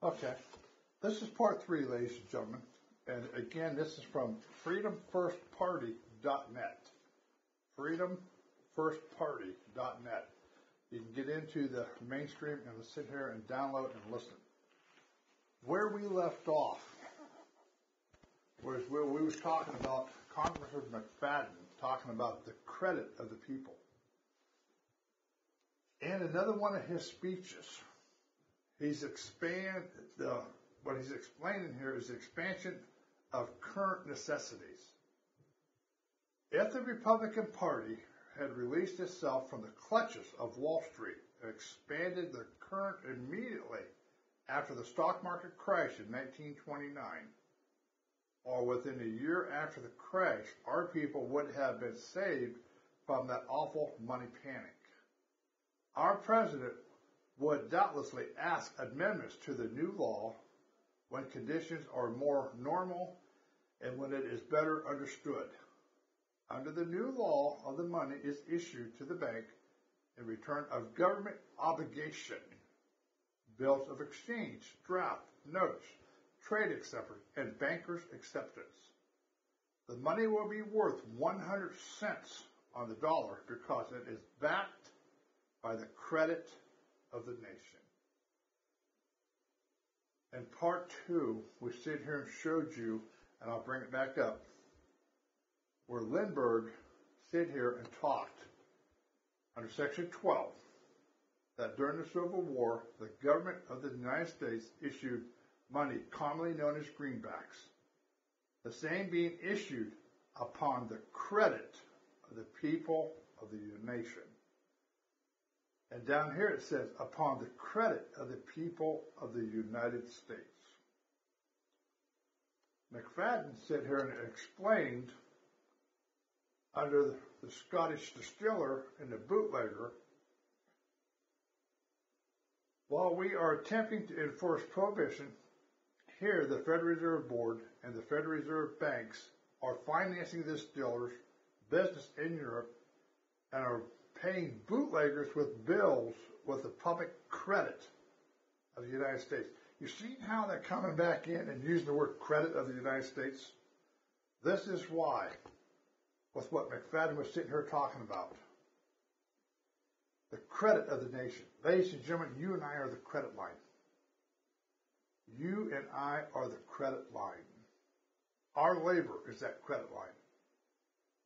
Okay, this is part 3, ladies and gentlemen. And again, this is from freedomfirstparty.net. freedomfirstparty.net. You can get into the mainstream and sit here and download and listen. Where we left off was where we was talking about Congressman McFadden talking about the credit of the people. In another one of his speeches, what he's explaining here is the expansion of current necessities. If the Republican Party had released itself from the clutches of Wall Street and expanded the current immediately after the stock market crash in 1929, or within a year after the crash, our people would have been saved from that awful money panic. Our president would doubtlessly ask amendments to the new law when conditions are more normal and when it is better understood. Under the new law, all the money is issued to the bank in return of government obligation, bills of exchange, draft, notes, trade acceptance, and bankers' acceptance. The money will be worth 100 cents on the dollar because it is backed by the credit of the nation. In part 2, we sit here and showed you, and I'll bring it back up, where Lindbergh sit here and talked under Section 12 that during the Civil War, the government of the United States issued money commonly known as greenbacks, the same being issued upon the credit of the people of the nation. And down here it says, upon the credit of the people of the United States. McFadden sat here and explained under the Scottish distiller and the bootlegger, while we are attempting to enforce prohibition, here the Federal Reserve Board and the Federal Reserve banks are financing the distillers' business in Europe and are paying bootleggers with bills with the public credit of the United States. You see how they're coming back in and using the word credit of the United States? This is why, with what McFadden was sitting here talking about, the credit of the nation. Ladies and gentlemen, you and I are the credit line. You and I are the credit line. Our labor is that credit line.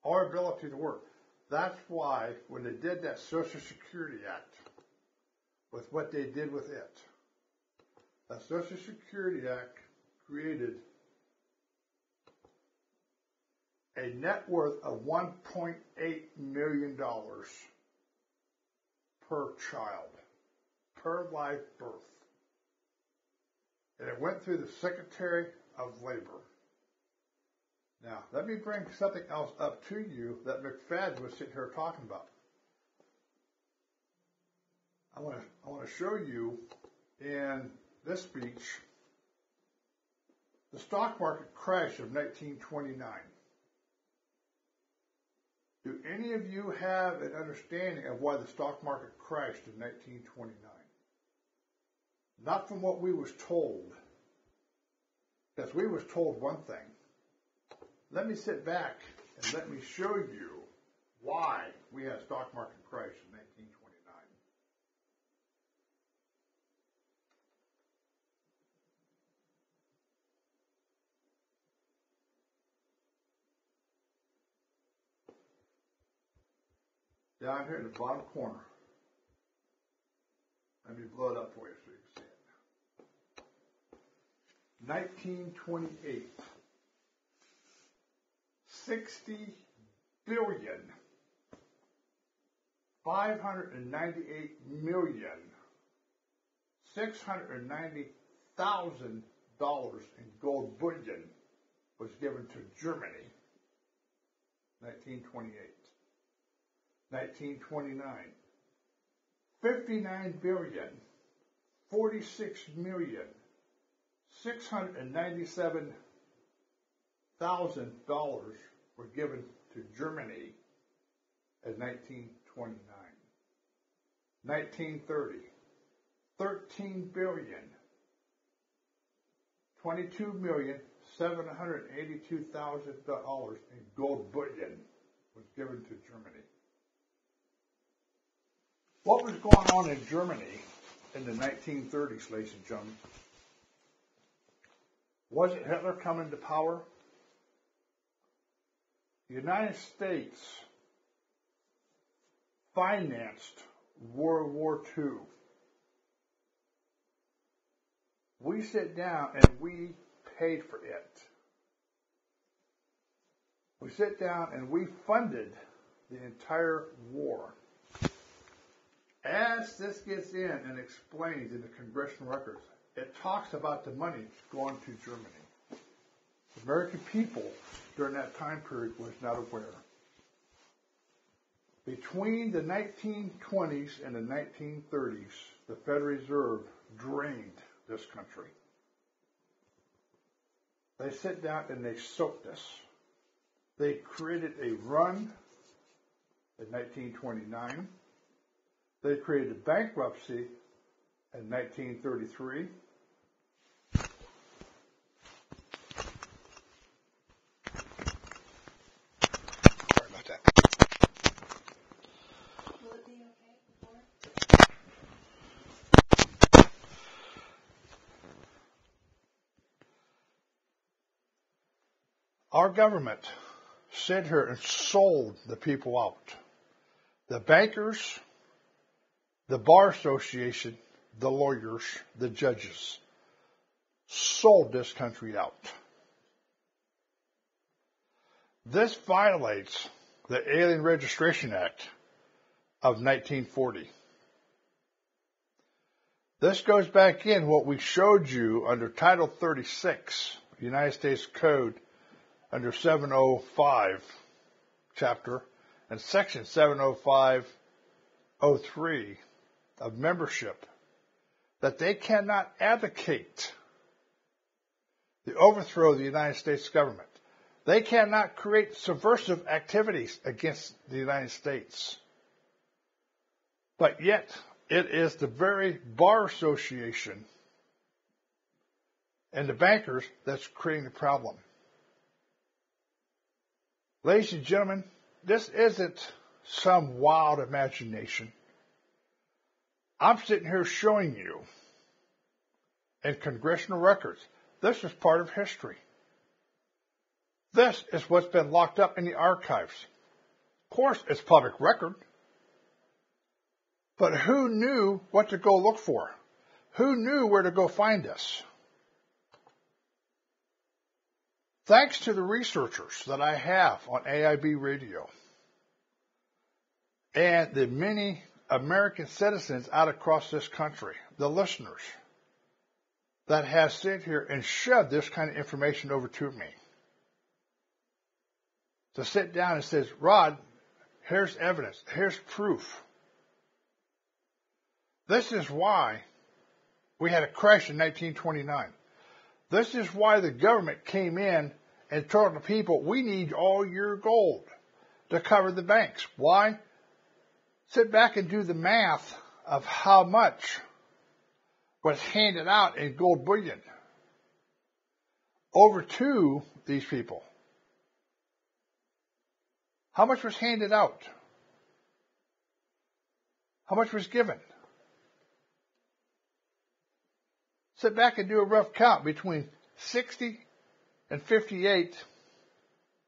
Our ability to work. That's why when they did that Social Security Act, with what they did with it, that Social Security Act created a net worth of $1.8 million per child, per live birth. And it went through the Secretary of Labor. Now, let me bring something else up to you that McFadden was sitting here talking about. I want to show you in this speech the stock market crash of 1929. Do any of you have an understanding of why the stock market crashed in 1929? Not from what we was told, because we was told one thing. Let me sit back and let me show you why we had a stock market crash in 1929. Down here in the bottom corner. Let me blow it up for you so you can see it. 1928. 60 billion, 598 million, $690,000 in gold bullion was given to Germany. 1928. 1929. 59 billion, 46 million, $697,000 were given to Germany in 1929. 1930, 13 billion, $22,782,000 in gold bullion was given to Germany. What was going on in Germany in the 1930s, ladies and gentlemen? Was it Hitler coming to power? The United States financed World War II. We sit down and we paid for it. We sit down and we funded the entire war. As this gets in and explained in the Congressional Records, it talks about the money going to Germany. The American people during that time period was not aware. Between the 1920s and the 1930s, the Federal Reserve drained this country. They sit down and they soaked us. They created a run in 1929. They created a bankruptcy in 1933. Sorry about that. Will it be okay? Our government sat here and sold the people out. The bankers, the bar association, the lawyers, the judges sold this country out. This violates the Alien Registration Act of 1940. This goes back in what we showed you under Title 36, United States Code, under 705 chapter and section 705.03 of membership, that they cannot advocate the overthrow of the United States government. They cannot create subversive activities against the United States. But yet, it is the very bar association and the bankers that's creating the problem. Ladies and gentlemen, this isn't some wild imagination. I'm sitting here showing you in Congressional Records, this is part of history. This is what's been locked up in the archives. Of course, it's public record. But who knew what to go look for? Who knew where to go find this? Thanks to the researchers that I have on AIB Radio and the many American citizens out across this country, the listeners that have sit here and shoved this kind of information over to me. To sit down and says, Rod, here's evidence, here's proof. This is why we had a crash in 1929. This is why the government came in and told the people, we need all your gold to cover the banks. Why? Sit back and do the math of how much was handed out in gold bullion over to these people. How much was handed out? How much was given? Sit back and do a rough count between 60 and 58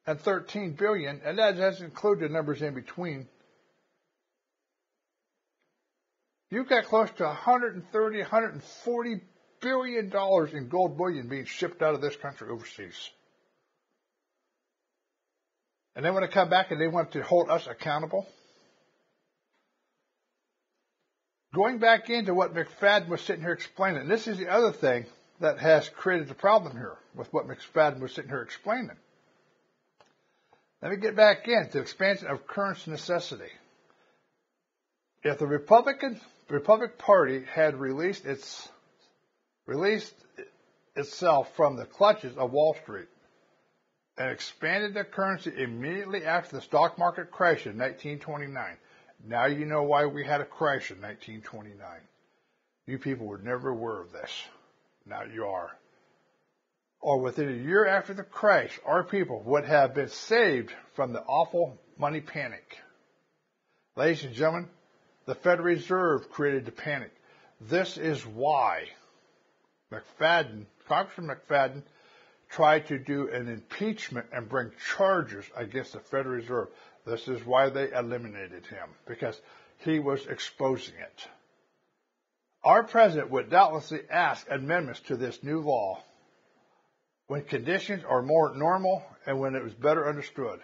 and 13 billion, and that doesn't include the numbers in between. You've got close to 130, 140 billion dollars in gold bullion being shipped out of this country overseas. And they want to come back and they want to hold us accountable. Going back into what McFadden was sitting here explaining, and this is the other thing that has created the problem here with what McFadden was sitting here explaining. Let me get back into expansion of currency necessity. If the Republican Party had released itself from the clutches of Wall Street and expanded their currency immediately after the stock market crash in 1929, now you know why we had a crash in 1929. You people were never aware of this. Now you are. or within a year after the crash, our people would have been saved from the awful money panic. Ladies and gentlemen, the Federal Reserve created the panic. This is why Congressman McFadden, tried to do an impeachment and bring charges against the Federal Reserve. This is why they eliminated him, because he was exposing it. Our president would doubtlessly ask amendments to this new law when conditions are more normal and when it was better understood.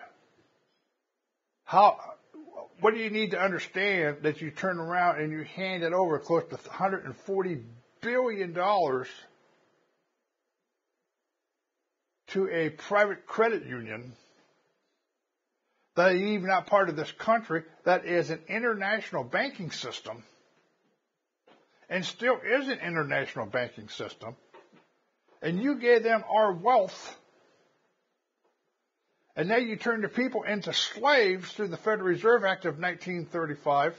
What do you need to understand that you turn around and you hand it over close to $140 billion to a private credit union that is even not part of this country, that is an international banking system, and still is an international banking system, and you gave them our wealth, and now you turn the people into slaves through the Federal Reserve Act of 1935,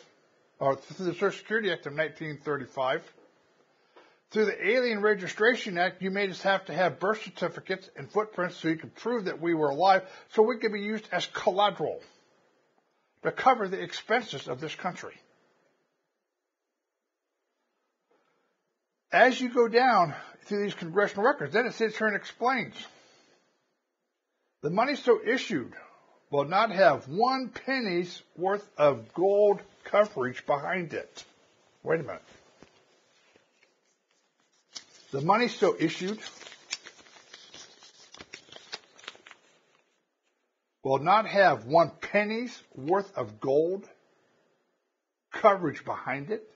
or through the Social Security Act of 1935, through the Alien Registration Act, you made us have to have birth certificates and footprints so you could prove that we were alive, so we could be used as collateral to cover the expenses of this country. As you go down through these congressional records, then it sits here and explains. The money so issued will not have 1 penny's worth of gold coverage behind it. Wait a minute. The money so issued will not have 1 penny's worth of gold coverage behind it.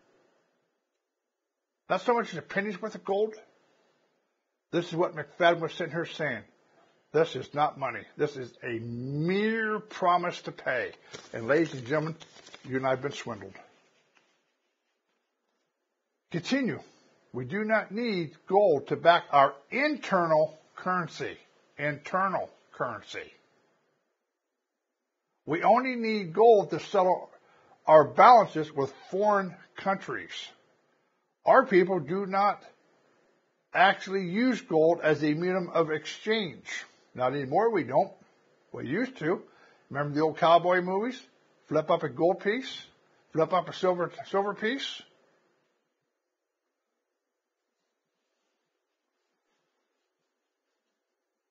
Not so much as a penny's worth of gold. This is what McFadden was sitting here saying. This is not money. This is a mere promise to pay. And ladies and gentlemen, you and I have been swindled. Continue. We do not need gold to back our internal currency. Internal currency. We only need gold to settle our balances with foreign countries. Our people do not actually use gold as a medium of exchange. Not anymore, we don't. We used to. Remember the old cowboy movies? Flip up a gold piece, flip up a silver piece.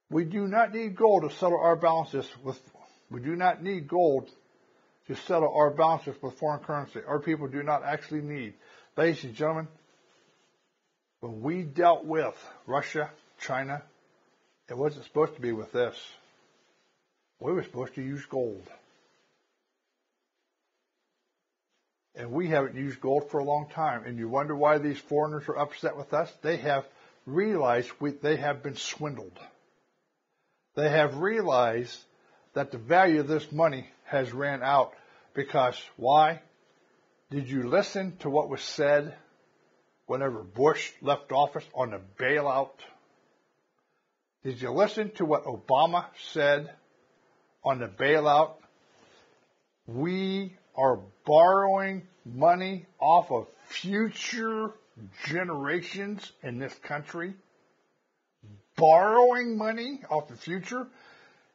We do not need gold to settle our balances with. We do not need gold to settle our balances with foreign currency. Our people do not actually need. Ladies and gentlemen, when we dealt with Russia, China, it wasn't supposed to be with this. We were supposed to use gold. And we haven't used gold for a long time. And you wonder why these foreigners are upset with us? They have realized they have been swindled. They have realized that the value of this money has ran out. Because why? Did you listen to what was said whenever Bush left office on the bailout? Did you listen to what Obama said on the bailout? We are borrowing money off of future generations in this country. Borrowing money off the future.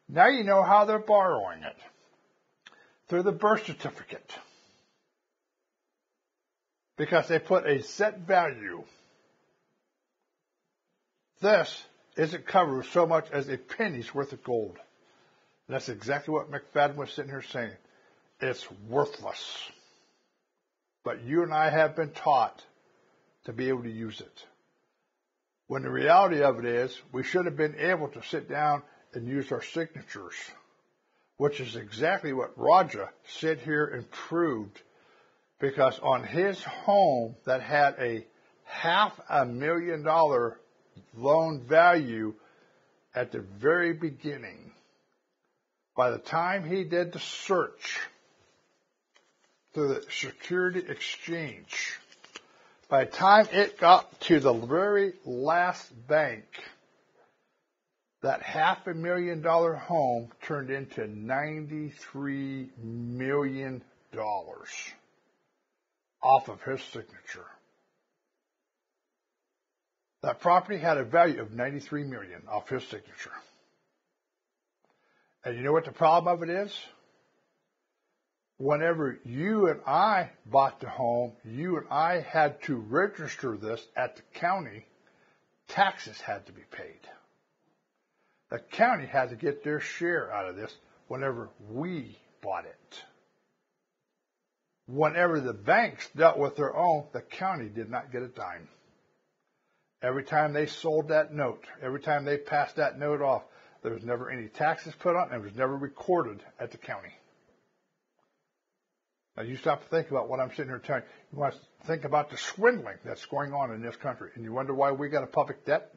Now you know how they're borrowing it. Through the birth certificate. Because they put a set value. This isn't covered with so much as a penny's worth of gold. And that's exactly what McFadden was sitting here saying. It's worthless. But you and I have been taught to be able to use it. When the reality of it is, we should have been able to sit down and use our signatures, which is exactly what Raja sit here and proved, because on his home that had a $500,000 loan value at the very beginning, by the time he did the search through the Security Exchange, by the time it got to the very last bank, that $500,000 home turned into $93 million off of his signature. That property had a value of $93 million off his signature. And you know what the problem of it is? Whenever you and I bought the home, you and I had to register this at the county. Taxes had to be paid. The county had to get their share out of this whenever we bought it. Whenever the banks dealt with their own, the county did not get a dime. Every time they sold that note, every time they passed that note off, there was never any taxes put on, and it was never recorded at the county. Now you stop to think about what I'm sitting here telling you. You want to think about the swindling that's going on in this country, and you wonder why we got a public debt?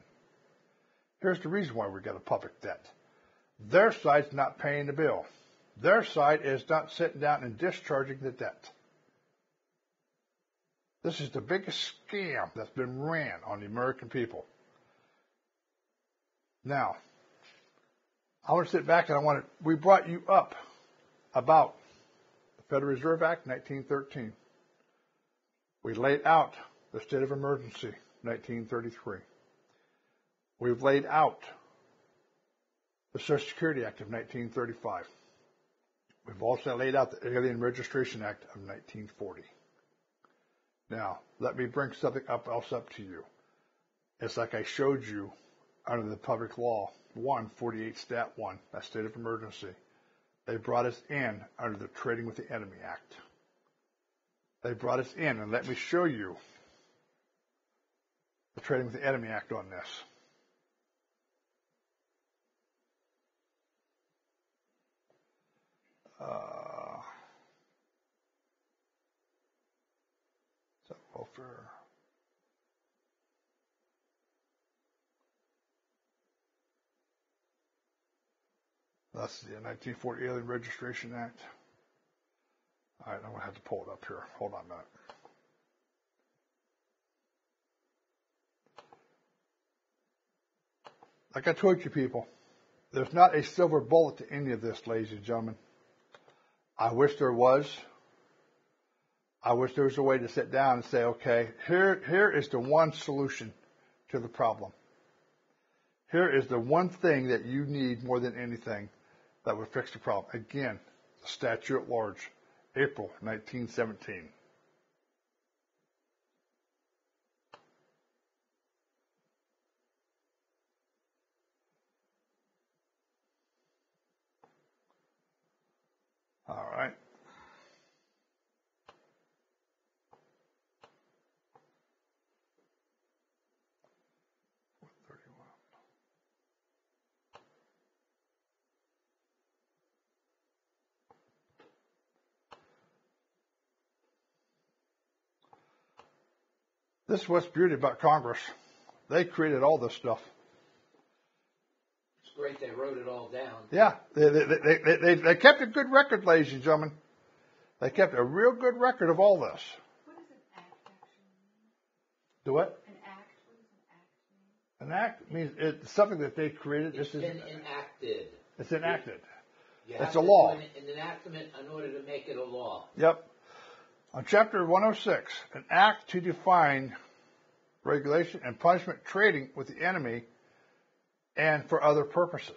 Here's the reason why we got a public debt. Their side's not paying the bill. Their side is not sitting down and discharging the debt. This is the biggest scam that's been ran on the American people. Now, I want to sit back and we brought you up about the Federal Reserve Act, 1913. We laid out the state of emergency, 1933. We've laid out the Social Security Act of 1935. We've also laid out the Alien Registration Act of 1940. Now, let me bring something else up to you. It's like I showed you under the Public Law 148 Stat 1, that state of emergency. They brought us in under the Trading with the Enemy Act. They brought us in, and let me show you the Trading with the Enemy Act on this. Welfare. That's the 1940 Alien Registration Act. All right, I'm going to have to pull it up here. Hold on a minute. Like I told you people, there's not a silver bullet to any of this, ladies and gentlemen. I wish there was. I wish there was a way to sit down and say, okay, here is the one solution to the problem. Here is the one thing that you need more than anything that would fix the problem. Again, the statute at large, April 1917. All right. This is what's beauty about Congress. They created all this stuff. It's great they wrote it all down. Yeah, they kept a good record, ladies and gentlemen. They kept a real good record of all this. What does an act actually mean? Do what? An act? What does an act mean? An act means it's something that they created. It's been enacted. It's enacted. It's a law. An enactment in order to make it a law. Yep. On Chapter 106, an act to define regulation and punishment trading with the enemy and for other purposes.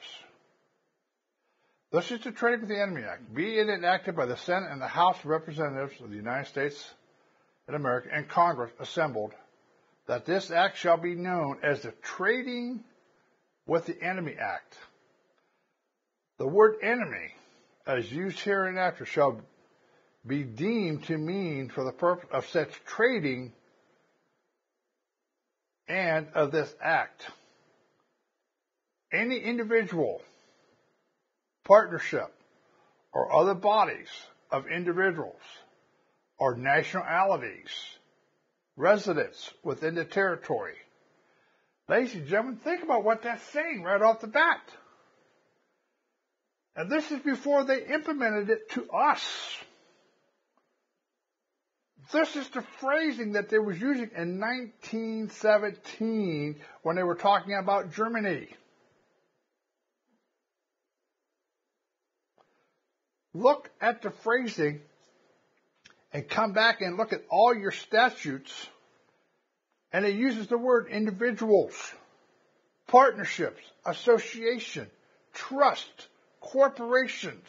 This is the Trading with the Enemy Act. Be it enacted by the Senate and the House of Representatives of the United States of America and Congress assembled, that this act shall be known as the Trading with the Enemy Act. The word enemy, as used hereinafter, shall be deemed to mean for the purpose of such trading and of this act any individual, partnership, or other bodies of individuals or nationalities, residents within the territory. Ladies and gentlemen, think about what that's saying right off the bat. And this is before they implemented it to us. This is the phrasing that they was using in 1917 when they were talking about Germany. Look at the phrasing and come back and look at all your statutes And it uses the word individuals, partnerships, association, trust, corporations.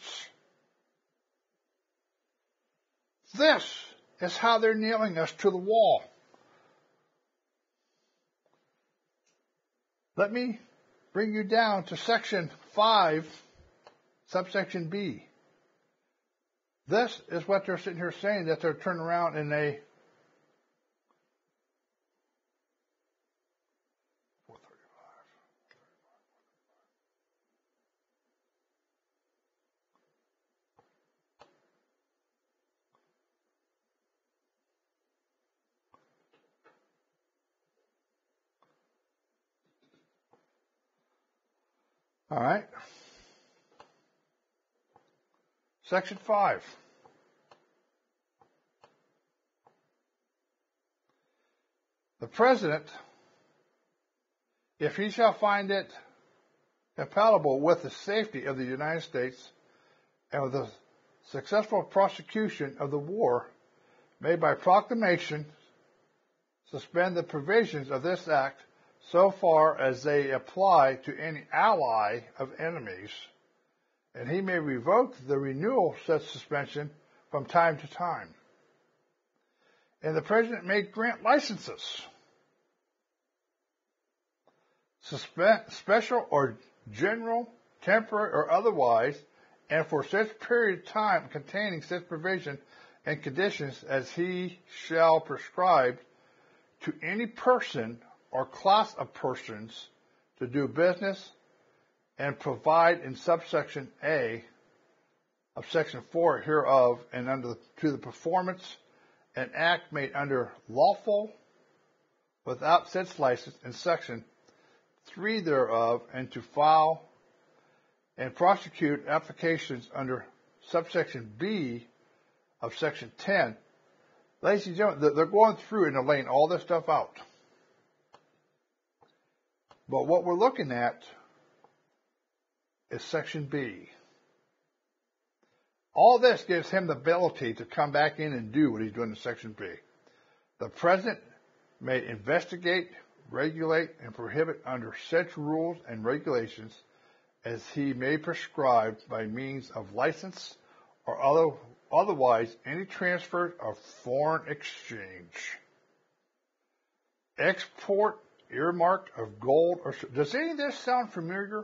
This is how they're nailing us to the wall. Let me bring you down to section 5, subsection B. This is what they're sitting here saying, that they're turning around and they all right. Section 5. The President, if he shall find it compatible with the safety of the United States and with the successful prosecution of the war, may by proclamation suspend the provisions of this act so far as they apply to any ally of enemies, and he may revoke the renewal of such suspension from time to time. And the President may grant licenses, special or general, temporary or otherwise, and for such period of time containing such provision and conditions as he shall prescribe to any person or class of persons to do business, and provide in subsection A of section 4 hereof, and to the performance an act made under lawful without such license in section 3 thereof, and to file and prosecute applications under subsection B of section 10. Ladies and gentlemen, they're going through and they're laying all this stuff out. But what we're looking at is section B. All this gives him the ability to come back in and do what he's doing in section B. The President may investigate, regulate, and prohibit under such rules and regulations as he may prescribe by means of license or otherwise any transfer of foreign exchange, export, earmark of gold, or does any of this sound familiar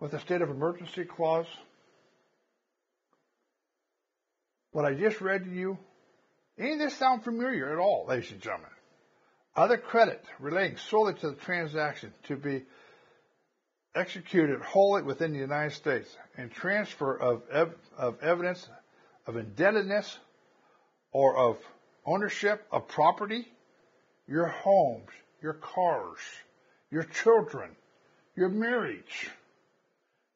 with the state of emergency clause? What I just read to you, any of this sound familiar at all, ladies and gentlemen? Other credit relating solely to the transaction to be executed wholly within the United States, and transfer of evidence of indebtedness or of ownership of property, your homes, your cars, your children, your marriage.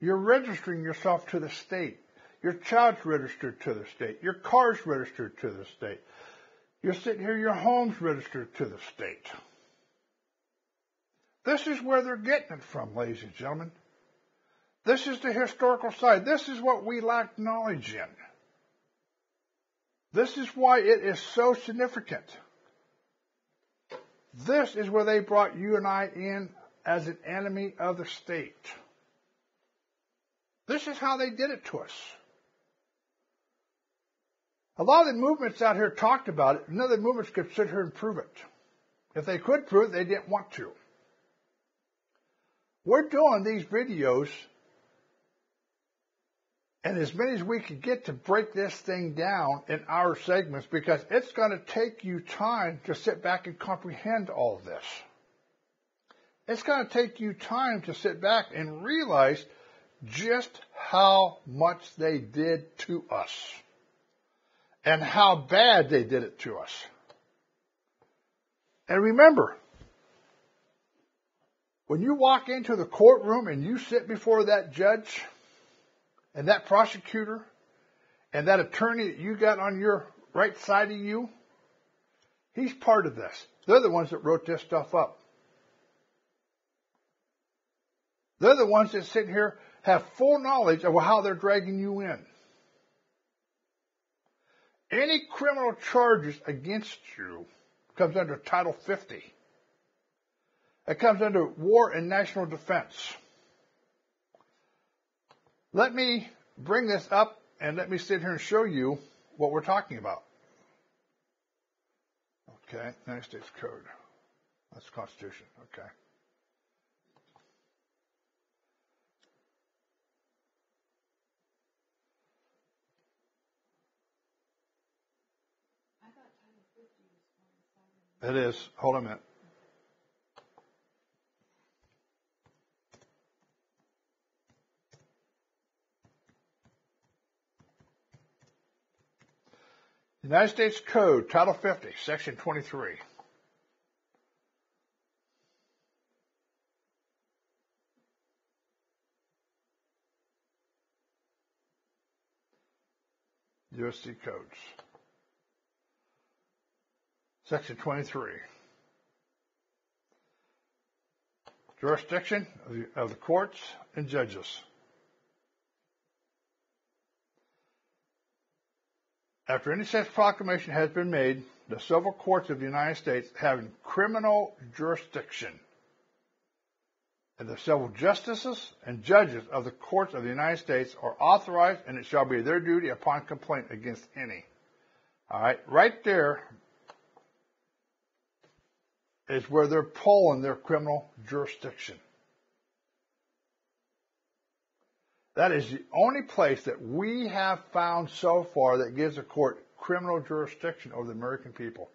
You're registering yourself to the state. Your child's registered to the state. Your car's registered to the state. You're sitting here, your home's registered to the state. This is where they're getting it from, ladies and gentlemen. This is the historical side. This is what we lack knowledge in. This is why it is so significant. This is where they brought you and I in as an enemy of the state. This is how they did it to us. A lot of the movements out here talked about it. None of the movements could sit here and prove it. If they could prove it, they didn't want to. We're doing these videos, and as many as we can get to break this thing down in our segments, because it's going to take you time to sit back and comprehend all of this. It's going to take you time to sit back and realize just how much they did to us and how bad they did it to us. And remember, when you walk into the courtroom and you sit before that judge and that prosecutor and that attorney that you got on your right side of you, he's part of this. They're the ones that wrote this stuff up. They're the ones that sit here, have full knowledge of how they're dragging you in. Any criminal charges against you comes under Title 50. It comes under War and National Defense. Let me bring this up and let me sit here and show you what we're talking about. Okay, United States Code. That's the Constitution. Okay. I thought Title 50 was 47. It is. Hold on a minute. United States Code, Title 50, Section 23. USC Codes. Section 23. Jurisdiction of the courts and judges. After any such proclamation has been made, the civil courts of the United States having criminal jurisdiction, and the civil justices and judges of the courts of the United States are authorized, and it shall be their duty upon complaint against any. All right, right there is where they're pulling their criminal jurisdiction. That is the only place that we have found so far that gives a court criminal jurisdiction over the American people.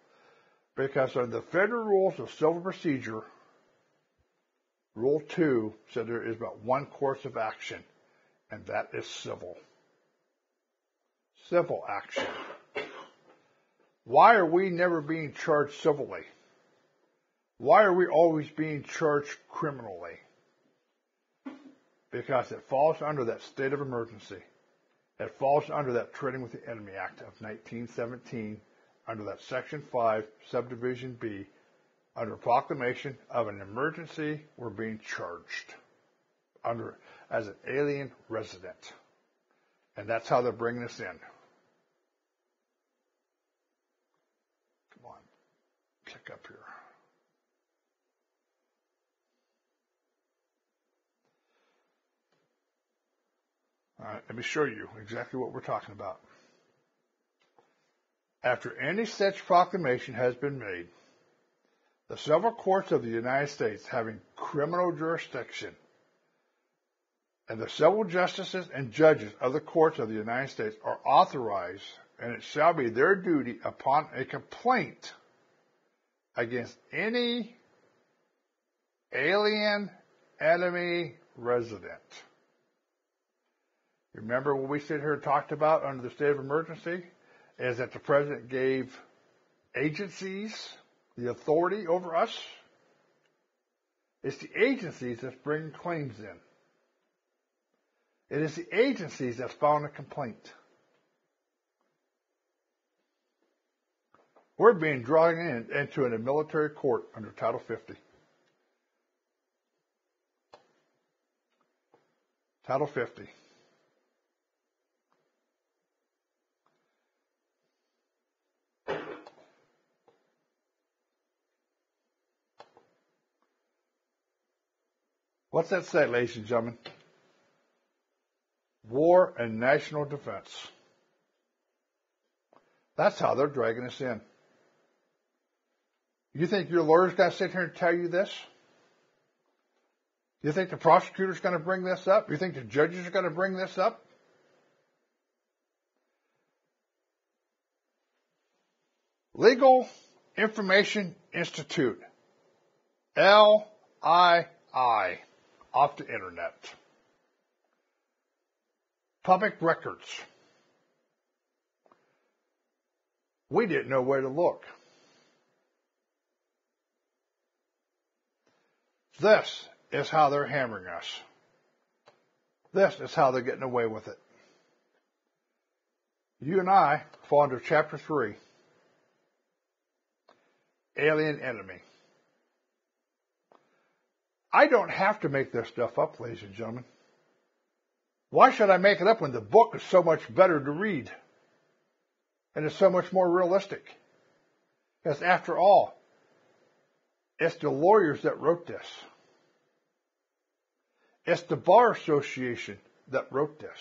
Because under the Federal Rules of Civil Procedure, Rule 2 said there is but one course of action, and that is civil. Civil action. Why are we never being charged civilly? Why are we always being charged criminally? Because it falls under that state of emergency. It falls under that Trading with the Enemy Act of 1917, under that Section 5, Subdivision B, under proclamation of an emergency, we're being charged as an alien resident. And that's how they're bringing us in. Come on, click up here. All right, let me show you exactly what we're talking about. After any such proclamation has been made, the civil courts of the United States having criminal jurisdiction, and the civil justices and judges of the courts of the United States are authorized, and it shall be their duty upon a complaint against any alien enemy resident. Remember what we sit here and talked about under the state of emergency? Is that the president gave agencies the authority over us? It's the agencies that's bringing claims in. It is the agencies that's filing a complaint. We're being drawn into a military court under Title 50. Title 50. What's that say, ladies and gentlemen? War and national defense. That's how they're dragging us in. You think your lawyer's going to sit here and tell you this? You think the prosecutor's going to bring this up? You think the judges are going to bring this up? Legal Information Institute. LII. Off the internet. Public records. We didn't know where to look. This is how they're hammering us. This is how they're getting away with it. You and I fall under Chapter 3. Alien enemy. I don't have to make this stuff up, ladies and gentlemen. Why should I make it up when the book is so much better to read? And it's so much more realistic. Because after all, it's the lawyers that wrote this. It's the Bar Association that wrote this.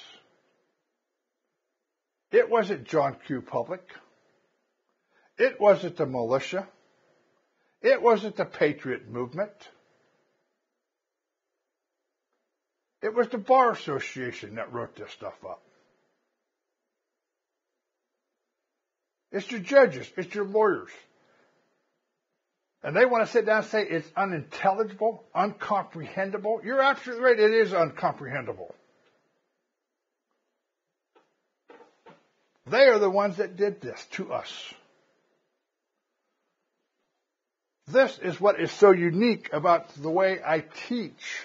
It wasn't John Q. Public. It wasn't the militia. It wasn't the Patriot movement. It was the Bar Association that wrote this stuff up. It's your judges. It's your lawyers. And they want to sit down and say it's unintelligible, uncomprehendable. You're absolutely right. It is uncomprehendable. They are the ones that did this to us. This is what is so unique about the way I teach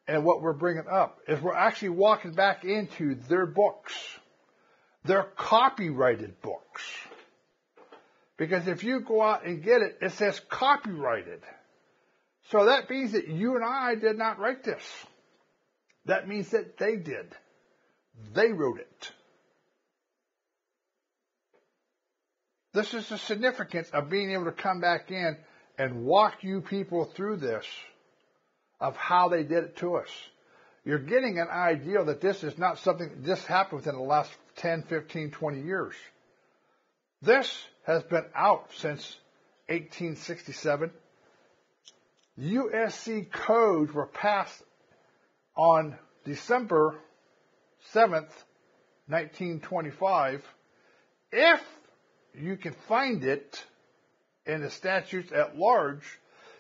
and what we're bringing up, is we're actually walking back into their books, their copyrighted books. Because if you go out and get it, it says copyrighted. So that means that you and I did not write this. That means that they did. They wrote it. This is the significance of being able to come back in and walk you people through this, of how they did it to us. You're getting an idea that this is not something that just happened within the last 10, 15, 20 years. This has been out since 1867. USC codes were passed on December 7th, 1925. If you can find it in the statutes at large,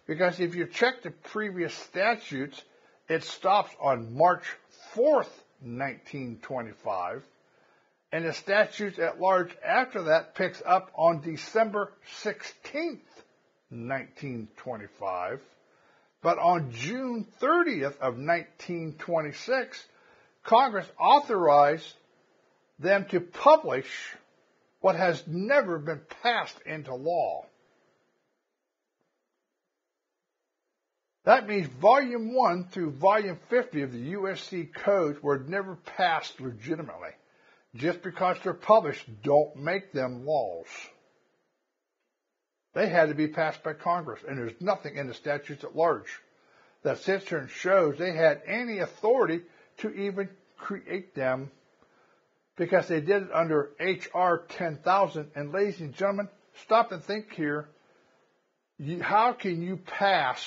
because if you check the previous statutes, it stops on March 4th, 1925, and the statutes at large after that picks up on December 16th, 1925. But on June 30th of 1926, Congress authorized them to publish what has never been passed into law. That means Volume 1 through Volume 50 of the USC codes were never passed legitimately. Just because they're published, don't make them laws. They had to be passed by Congress, and there's nothing in the statutes at large that sits here and shows they had any authority to even create them, because they did it under H.R. 10,000. And ladies and gentlemen, stop and think here. How can you pass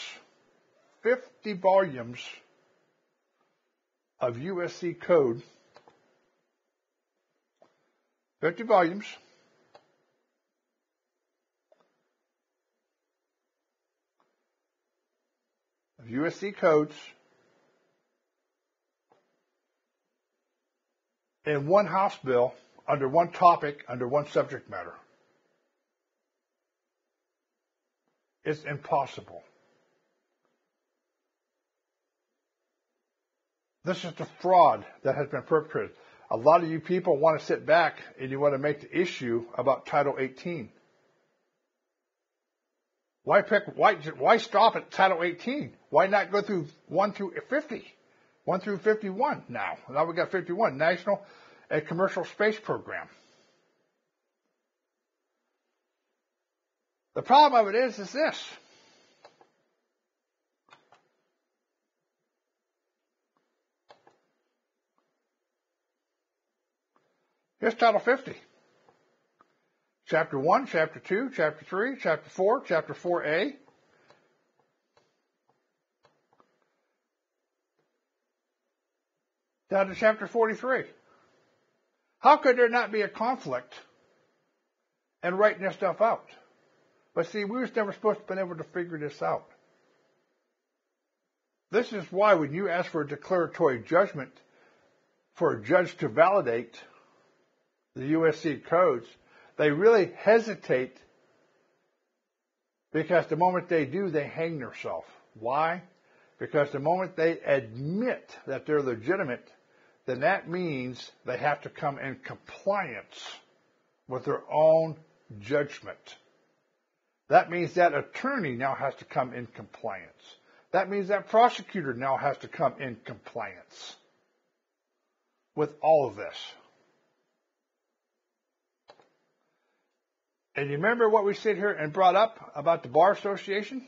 50 volumes of USC code, 50 volumes, of USC codes in one House bill under one topic, under one subject matter? It's impossible. This is the fraud that has been perpetrated. A lot of you people want to sit back and you want to make the issue about Title 18. Why stop at Title 18? Why not go through 1 through 50? 1 through 51 now. Now we got 51, National and Commercial Space Program. The problem of it is this. Here's Title 50. Chapter 1, Chapter 2, Chapter 3, Chapter 4, Chapter 4A. Down to Chapter 43. How could there not be a conflict in writing this stuff out? But see, we was never supposed to have been able to figure this out. This is why when you ask for a declaratory judgment for a judge to validate the USC codes, they really hesitate, because the moment they do, they hang themselves. Why? Because the moment they admit that they're legitimate, then that means they have to come in compliance with their own judgment. That means that attorney now has to come in compliance. That means that prosecutor now has to come in compliance with all of this. And you remember what we said here and brought up about the Bar Association?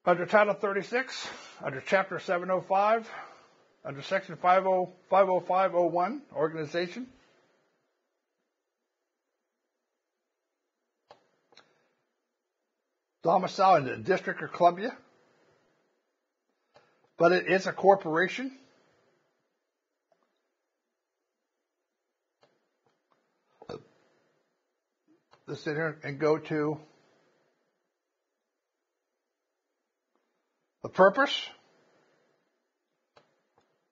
Under Title 36, under Chapter 705, under Section 50501, Organization. Domicile in the District of Columbia. But it is a corporation. Let's sit here and go to the purpose.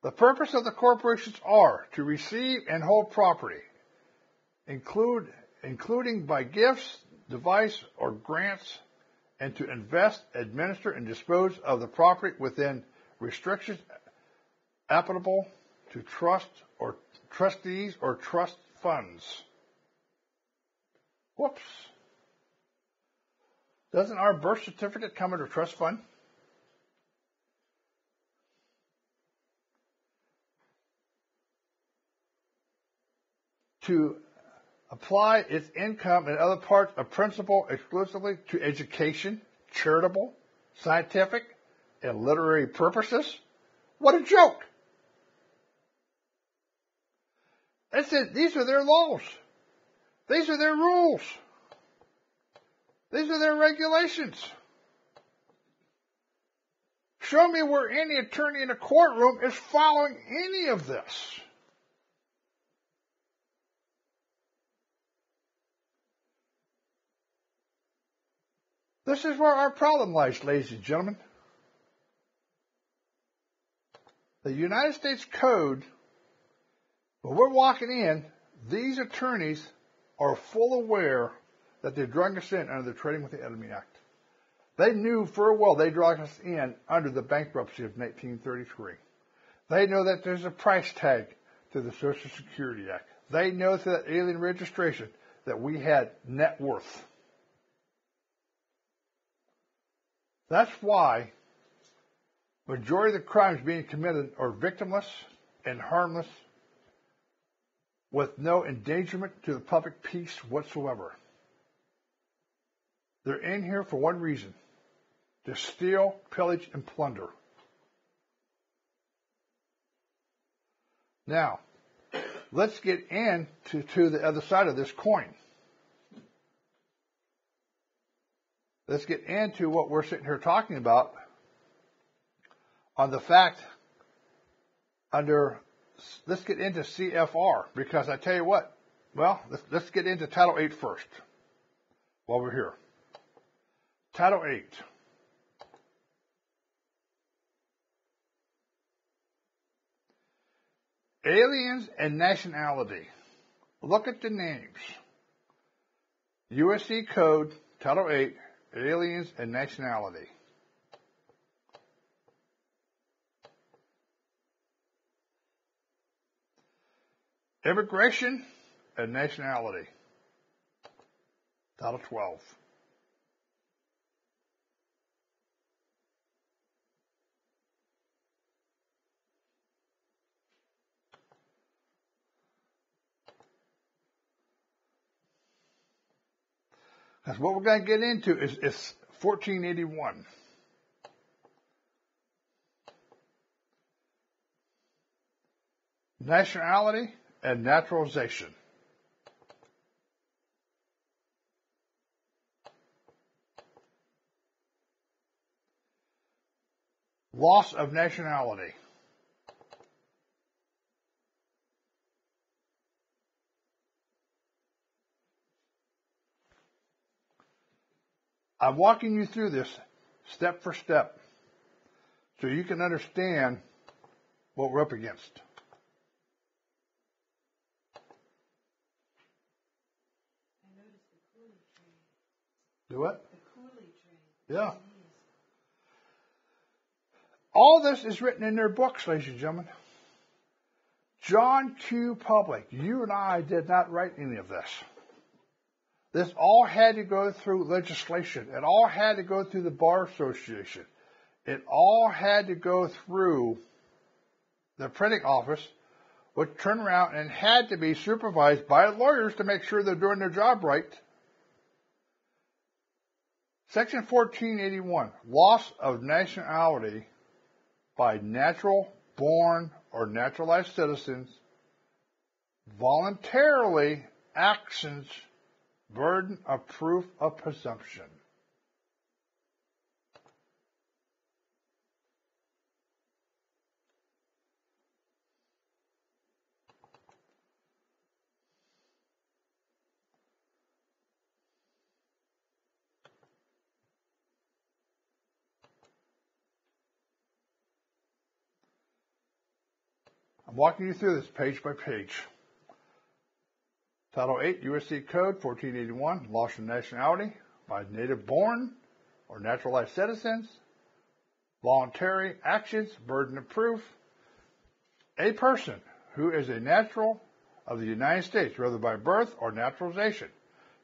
The purpose of the corporations are to receive and hold property, including by gifts, device, or grants, and to invest, administer, and dispose of the property within restrictions applicable to trust or trustees or trust funds. Whoops. Doesn't our birth certificate come under trust fund? To apply its income and other parts of principal exclusively to education, charitable, scientific, and literary purposes? What a joke! These are their laws. These are their rules. These are their regulations. Show me where any attorney in a courtroom is following any of this. This is where our problem lies, ladies and gentlemen. The United States Code, when we're walking in, these attorneys are full aware that they're drawing us in under the Trading with the Enemy Act. They knew full well they dragged us in under the bankruptcy of 1933. They know that there's a price tag to the Social Security Act. They know through that alien registration that we had net worth. That's why majority of the crimes being committed are victimless and harmless with no endangerment to the public peace whatsoever. They're in here for one reason: to steal, pillage, and plunder. Now, let's get into the other side of this coin. Let's get into what we're sitting here talking about on the fact let's get into CFR, because I tell you what, well, let's get into Title 8 first while we're here. Title 8. Aliens and nationality. Look at the names. USC Code, Title 8, Aliens and nationality. Immigration and nationality. Title 12. That's what we're going to get into is 1481. Nationality and naturalization. Loss of nationality. I'm walking you through this step for step so you can understand what we're up against. I noticed the Cooley train. Do what? The Cooley train. Yeah. All this is written in their books, ladies and gentlemen. John Q. Public, you and I did not write any of this. This all had to go through legislation. It all had to go through the Bar Association. It all had to go through the printing office would turn around and had to be supervised by lawyers to make sure they're doing their job right. Section 1481, loss of nationality by natural born or naturalized citizens, voluntarily actions, burden of proof of presumption. I'm walking you through this page by page. Title 8, U.S.C. Code 1481, loss of nationality by native born or naturalized citizens, voluntary actions, burden of proof. A person who is a natural of the United States, whether by birth or naturalization,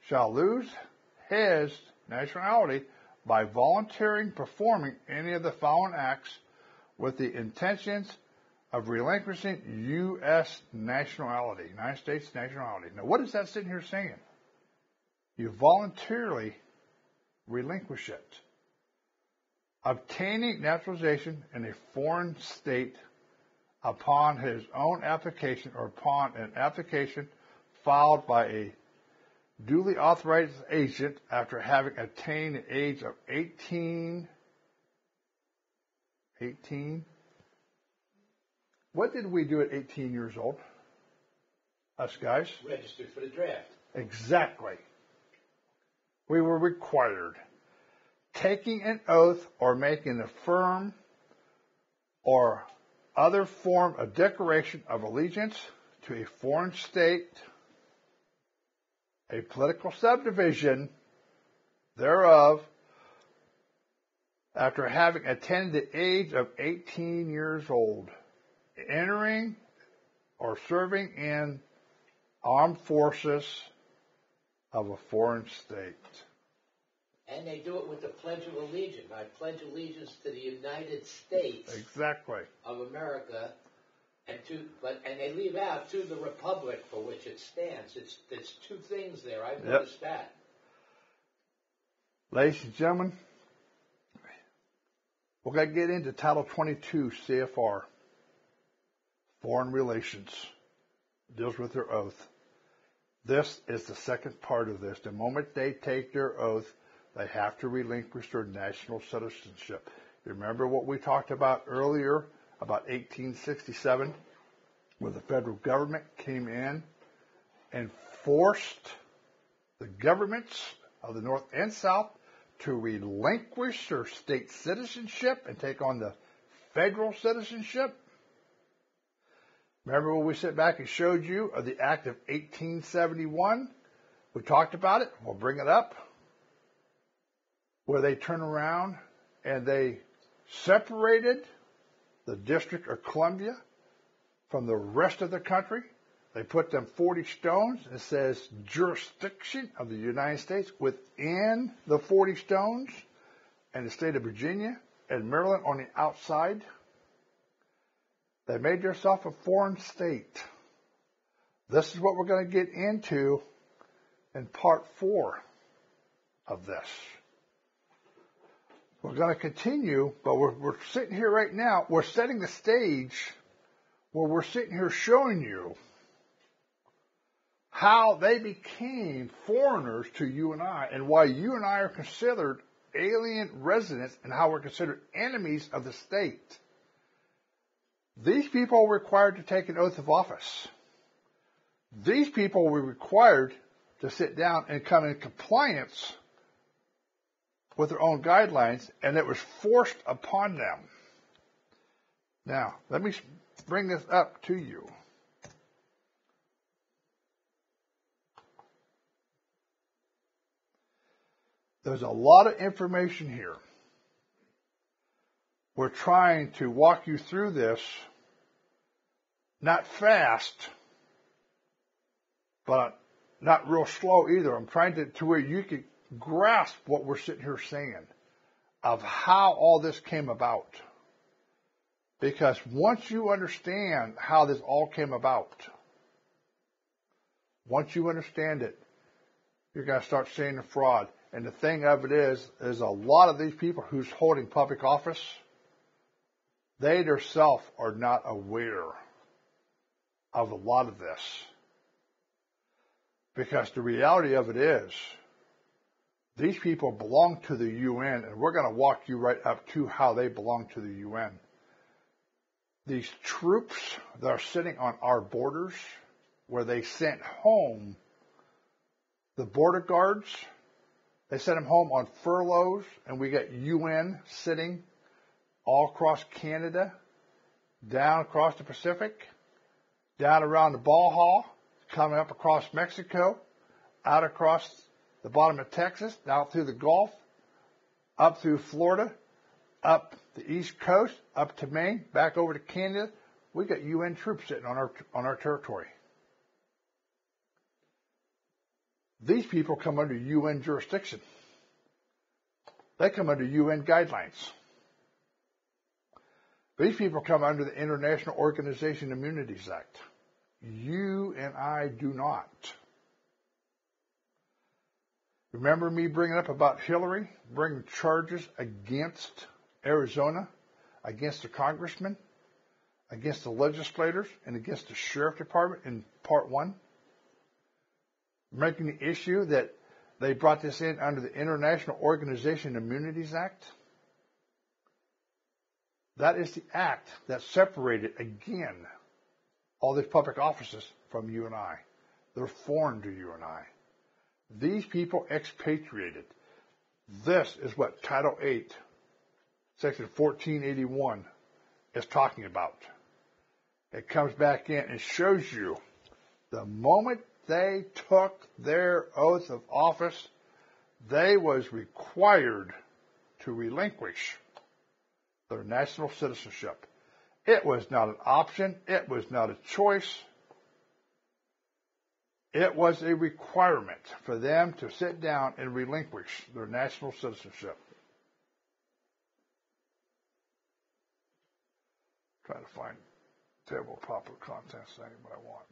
shall lose his nationality by volunteering performing any of the following acts with the intentions of relinquishing U.S. nationality, United States nationality. Now, what is that sitting here saying? You voluntarily relinquish it. Obtaining naturalization in a foreign state upon his own application or upon an application filed by a duly authorized agent after having attained the age of 18. What did we do at 18 years old? Us guys? Registered for the draft. Exactly. We were required. Taking an oath or making a firm or other form of declaration of allegiance to a foreign state, a political subdivision thereof, after having attained the age of 18 years old, entering or serving in armed forces of a foreign state. And they do it with the Pledge of Allegiance. I pledge allegiance to the United States Exactly. of America, and they leave out to the republic for which it stands. It's two things there. I've noticed that. Ladies and gentlemen, we're going to get into Title 22 CFR, Foreign Relations. It deals with their oath. This is the second part of this. The moment they take their oath, they have to relinquish their national citizenship. You remember what we talked about earlier, about 1867, where the federal government came in and forced the governments of the North and South to relinquish their state citizenship and take on the federal citizenship? Remember when we sat back and showed you of the Act of 1871? We talked about it. We'll bring it up. Where they turn around and they separated the District of Columbia from the rest of the country. They put them 40 stones. It says jurisdiction of the United States within the 40 stones, and the state of Virginia and Maryland on the outside. They made themselves a foreign state. This is what we're going to get into in part 4 of this. We're going to continue, but we're sitting here right now. We're setting the stage where we're sitting here showing you how they became foreigners to you and I, and why you and I are considered alien residents and how we're considered enemies of the state. These people were required to take an oath of office. These people were required to sit down and come in compliance with their own guidelines, and it was forced upon them. Now, let me bring this up to you. There's a lot of information here. We're trying to walk you through this, not fast, but not real slow either. I'm trying to where you can grasp what we're sitting here saying of how all this came about. Because once you understand how this all came about, once you understand it, you're going to start seeing the fraud. And the thing of it is a lot of these people who's holding public office, they themselves are not aware of a lot of this. Because the reality of it is, these people belong to the UN, and we're going to walk you right up to how they belong to the UN. These troops that are sitting on our borders, where they sent home the border guards, they sent them home on furloughs, and we got UN sitting all across Canada, down across the Pacific, down around the Baja, coming up across Mexico, out across the bottom of Texas, down through the Gulf, up through Florida, up the East Coast, up to Maine, back over to Canada. We got UN troops sitting on our territory. These people come under UN jurisdiction. They come under UN guidelines. These people come under the International Organization Immunities Act. You and I do not. Remember me bringing up about Hillary, bringing charges against Arizona, against the congressmen, against the legislators, and against the sheriff department in part 1? Making the issue that they brought this in under the International Organization Immunities Act. That is the act that separated, again, all these public offices from you and I. They're foreign to you and I. These people expatriated. This is what Title 8, Section 1481 is talking about. It comes back in and shows you the moment they took their oath of office, they was required to relinquish their national citizenship. It was not an option. It was not a choice. It was a requirement for them to sit down and relinquish their national citizenship. Try to find table of popular contents, that ain't what I want.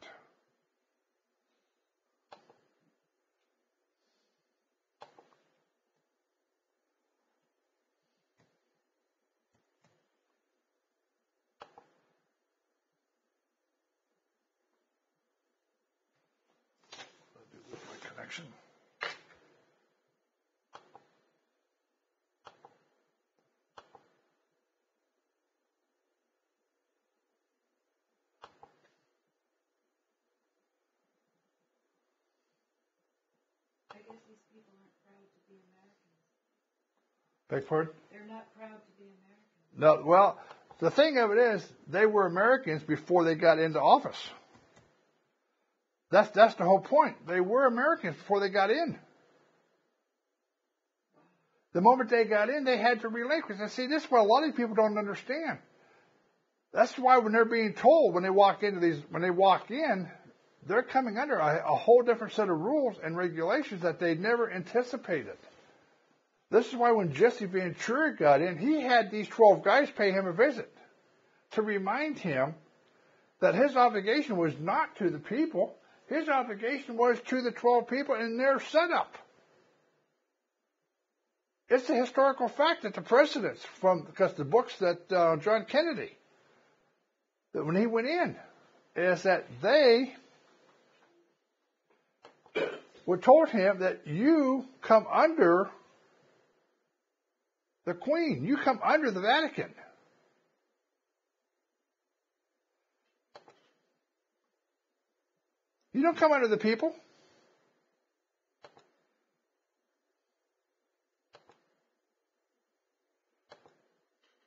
Connection. I guess these people aren't proud to be Americans. Beg pardon? They're not proud to be Americans. No, well, the thing of it is, they were Americans before they got into office. That's the whole point. They were Americans before they got in. The moment they got in, they had to relinquish. And see, this is what a lot of people don't understand. That's why when they're being told when they walk in, they're coming under a whole different set of rules and regulations that they never anticipated. This is why when Jesse Ventura got in, he had these 12 guys pay him a visit to remind him that his obligation was not to the people. His obligation was to the 12 people in their setup. It's a historical fact that the presidents, because the books that John Kennedy, that when he went in, is that they were told him that you come under the Queen, you come under the Vatican. You don't come under the people.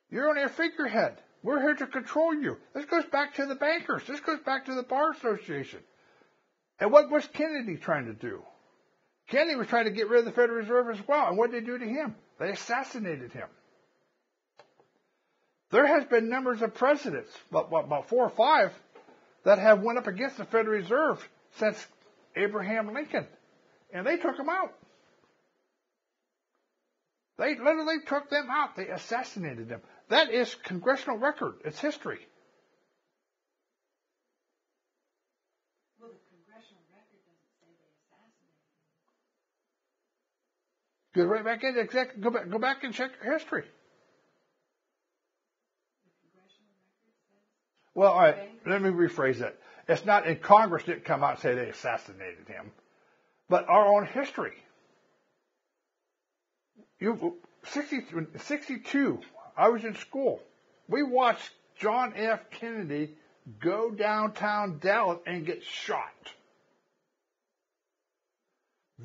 You're only a figurehead. We're here to control you. This goes back to the bankers. This goes back to the Bar Association. And what was Kennedy trying to do? Kennedy was trying to get rid of the Federal Reserve as well. And what did they do to him? They assassinated him. There has been numbers of presidents, about 4 or 5, that have went up against the Federal Reserve since Abraham Lincoln. And they took him out. They literally took them out. They assassinated them. That is Congressional Record. It's history. Well, the Congressional Record doesn't say they assassinated him. Go right back in. Exactly. Go back and check history. The Congressional Record says. Well, all right. Let me rephrase that. It's not in Congress didn't come out and say they assassinated him, but our own history. 62, I was in school. We watched John F. Kennedy go downtown Dallas and get shot.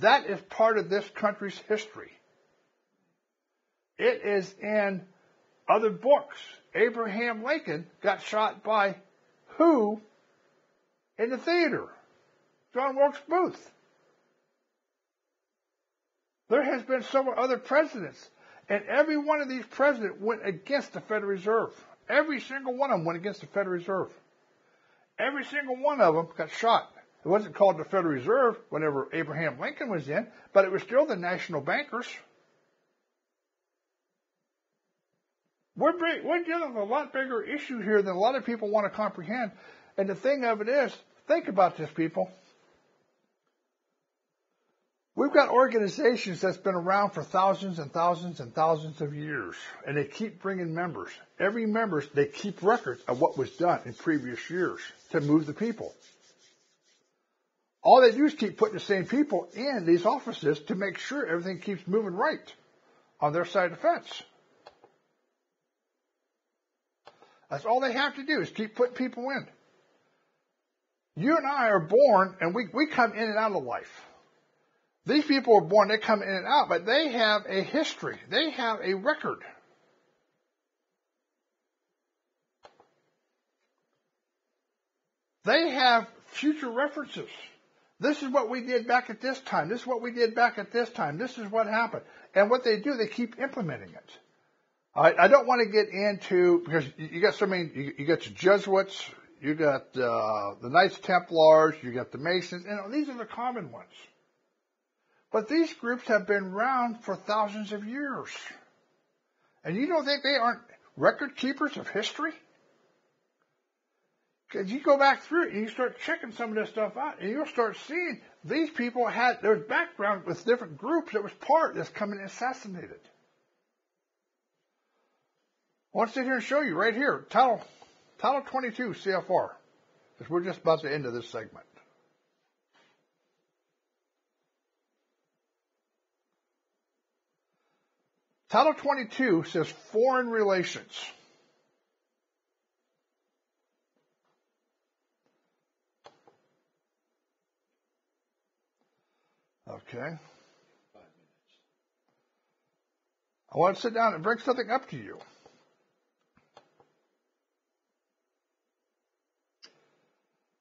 That is part of this country's history. It is in other books. Abraham Lincoln got shot by who in the theater? John Wilkes Booth. There has been several other presidents, and every one of these presidents went against the Federal Reserve. Every single one of them went against the Federal Reserve. Every single one of them got shot. It wasn't called the Federal Reserve whenever Abraham Lincoln was in, but it was still the national bankers. We're dealing with a lot bigger issue here than a lot of people want to comprehend. And the thing of it is, think about this, people. We've got organizations that's been around for thousands and thousands and thousands of years, and they keep bringing members. Every member, they keep records of what was done in previous years to move the people. All they do is keep putting the same people in these offices to make sure everything keeps moving right on their side of the fence. That's all they have to do is keep putting people in. You and I are born, and we come in and out of life. These people are born, they come in and out, but they have a history. They have a record. They have future references. This is what we did back at this time. This is what we did back at this time. This is what happened. And what they do, they keep implementing it. I don't want to get into, because you got so many, you got the Jesuits, you got the Knights Templars, you got the Masons, and these are the common ones. But these groups have been around for thousands of years. And you don't think they aren't record keepers of history? Because you go back through it and you start checking some of this stuff out, and you'll start seeing these people had their background with different groups that was part that's coming assassinated. I want to sit here and show you right here, Title 22 CFR, because we're just about to end of this segment. Title 22 says foreign relations. Okay. 5 minutes. I want to sit down and bring something up to you.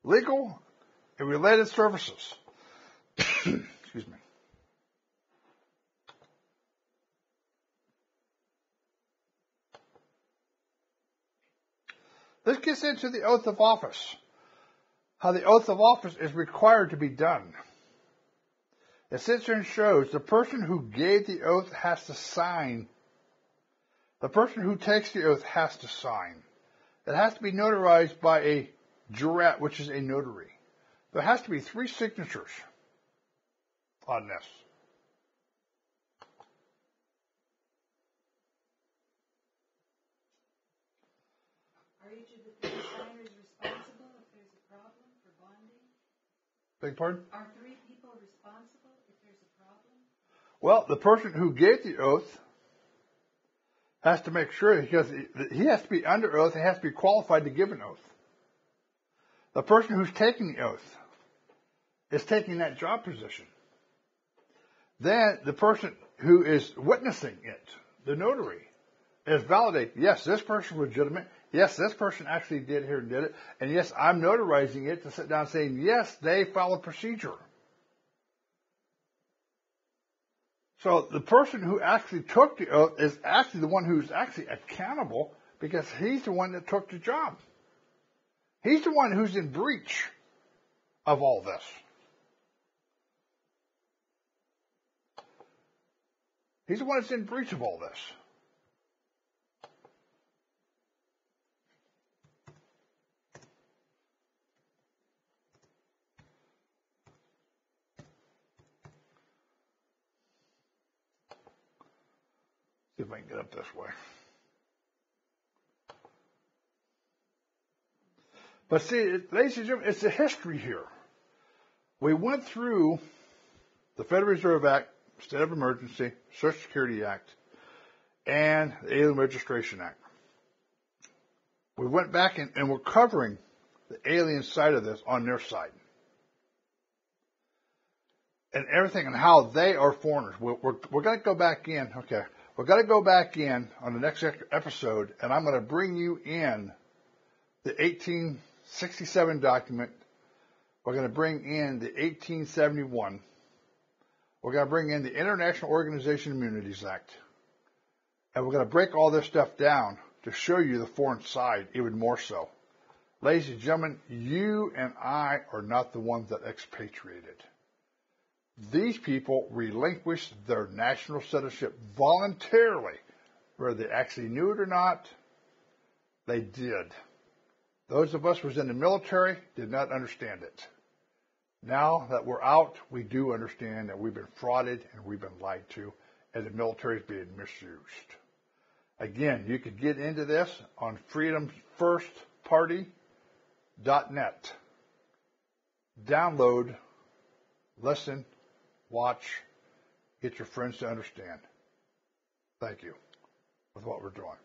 Legal and related services. Excuse me. This gets into the oath of office. How the oath of office is required to be done. It sits here and shows the person who gave the oath has to sign. The person who takes the oath has to sign. It has to be notarized by a jurat, which is a notary. There has to be 3 signatures on this. Are each of the 3 signers responsible if there's a problem for bonding? Beg pardon? Are 3 people responsible if there's a problem? Well, the person who gave the oath has to make sure, because he has to be under oath and has to be qualified to give an oath. The person who's taking the oath is taking that job position. Then the person who is witnessing it, the notary, is validating, yes, this person was legitimate. Yes, this person actually did here and did it. And yes, I'm notarizing it to sit down saying, yes, they followed procedure. So the person who actually took the oath is actually the one who's actually accountable, because he's the one that took the job. He's the one who's in breach of all this. He's the one that's in breach of all this. See if I can get up this way. But see, ladies and gentlemen, it's a history here. We went through the Federal Reserve Act, State of Emergency, Social Security Act, and the Alien Registration Act. We went back and we're covering the alien side of this on their side. And everything and how they are foreigners. We're going to go back in, okay. We're going to go back in on the next episode, and I'm going to bring you in the 1867 document. We're going to bring in the 1871. We're going to bring in the International Organization Immunities Act. And we're going to break all this stuff down to show you the foreign side even more so. Ladies and gentlemen, you and I are not the ones that expatriated. These people relinquished their national citizenship voluntarily. Whether they actually knew it or not, they did. Those of us who was in the military did not understand it. Now that we're out, we do understand that we've been frauded and we've been lied to, and the military is being misused. Again, you could get into this on freedomfirstparty.net. Download, listen, watch, get your friends to understand. Thank you with what we're doing.